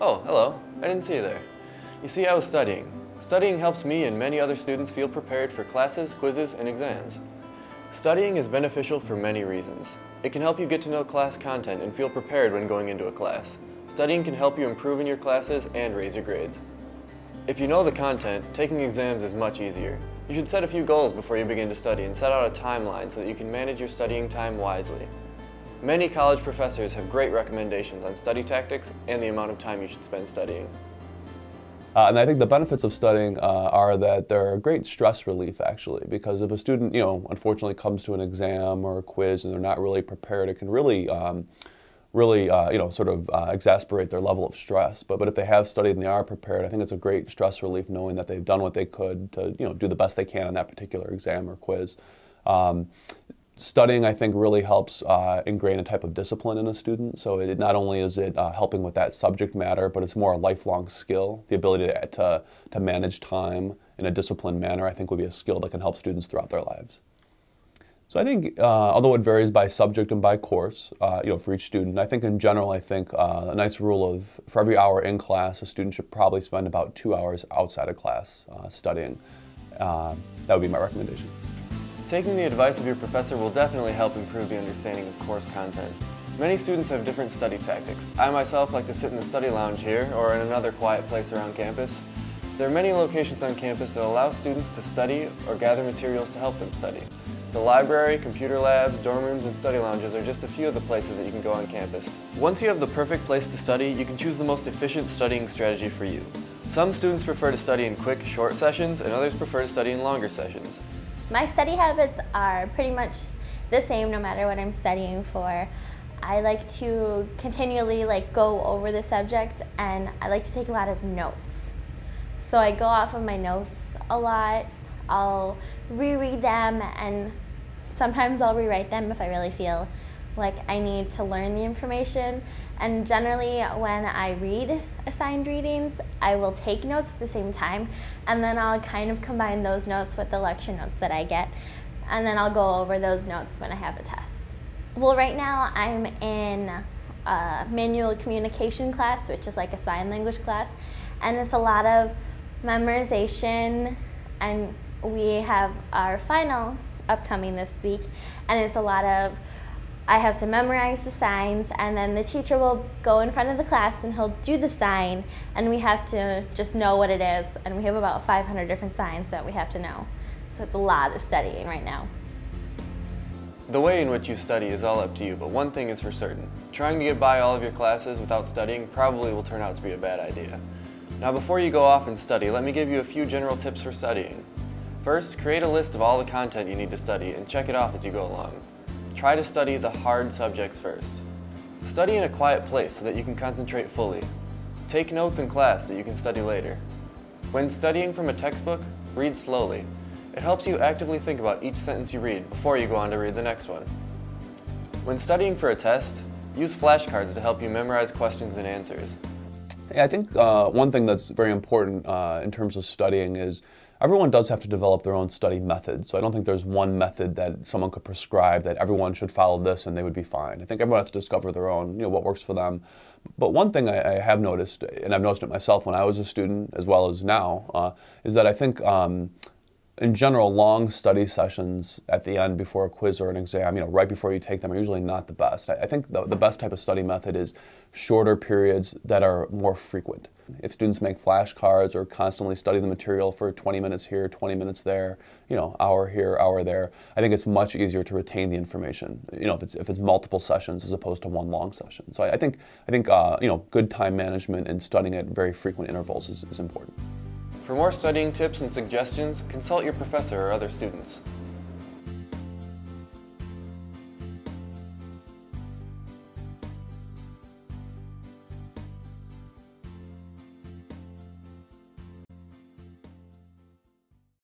Oh, hello. I didn't see you there. You see, I was studying. Studying helps me and many other students feel prepared for classes, quizzes, and exams. Studying is beneficial for many reasons. It can help you get to know class content and feel prepared when going into a class. Studying can help you improve in your classes and raise your grades. If you know the content, taking exams is much easier. You should set a few goals before you begin to study and set out a timeline so that you can manage your studying time wisely. Many college professors have great recommendations on study tactics and the amount of time you should spend studying. And I think the benefits of studying are that they're a great stress relief, actually, because if a student, unfortunately comes to an exam or a quiz and they're not really prepared, it can really, exasperate their level of stress. But if they have studied and they are prepared, I think it's a great stress relief knowing that they've done what they could to, do the best they can on that particular exam or quiz. Studying, I think, really helps ingrain a type of discipline in a student. So it not only is it helping with that subject matter, but it's more a lifelong skill. The ability to manage time in a disciplined manner, I think, would be a skill that can help students throughout their lives. So I think, although it varies by subject and by course, for each student, I think in general, a nice rule of for every hour in class, a student should probably spend about 2 hours outside of class studying. That would be my recommendation. Taking the advice of your professor will definitely help improve the understanding of course content. Many students have different study tactics. I myself like to sit in the study lounge here or in another quiet place around campus. There are many locations on campus that allow students to study or gather materials to help them study. The library, computer labs, dorm rooms, and study lounges are just a few of the places that you can go on campus. Once you have the perfect place to study, you can choose the most efficient studying strategy for you. Some students prefer to study in quick, short sessions, and others prefer to study in longer sessions. My study habits are pretty much the same no matter what I'm studying for. I like to continually go over the subject, and I like to take a lot of notes. So I go off of my notes a lot. I'll reread them, and sometimes I'll rewrite them if I really feel like I need to learn the information. And generally when I read assigned readings, I will take notes at the same time, and then I'll kind of combine those notes with the lecture notes that I get, and then I'll go over those notes when I have a test. Well, right now I'm in a manual communication class, which is like a sign language class, and it's a lot of memorization, and we have our final upcoming this week, and it's a lot of I have to memorize the signs, and then the teacher will go in front of the class and he'll do the sign, and we have to just know what it is, and we have about 500 different signs that we have to know. So it's a lot of studying right now. The way in which you study is all up to you, but one thing is for certain. Trying to get by all of your classes without studying probably will turn out to be a bad idea. Now before you go off and study, let me give you a few general tips for studying. First, create a list of all the content you need to study and check it off as you go along. Try to study the hard subjects first. Study in a quiet place so that you can concentrate fully. Take notes in class that you can study later. When studying from a textbook, read slowly. It helps you actively think about each sentence you read before you go on to read the next one. When studying for a test, use flashcards to help you memorize questions and answers. I think one thing that's very important in terms of studying is everyone does have to develop their own study method. So I don't think there's one method that someone could prescribe that everyone should follow this and they would be fine. I think everyone has to discover their own, what works for them. But one thing I have noticed, and I've noticed it myself when I was a student as well as now, is that I think in general, long study sessions at the end before a quiz or an exam, right before you take them, are usually not the best. I think the best type of study method is shorter periods that are more frequent. If students make flashcards or constantly study the material for 20 minutes here, 20 minutes there, hour here, hour there, I think it's much easier to retain the information, if it's multiple sessions as opposed to one long session. So I think good time management and studying at very frequent intervals is important. For more studying tips and suggestions, consult your professor or other students.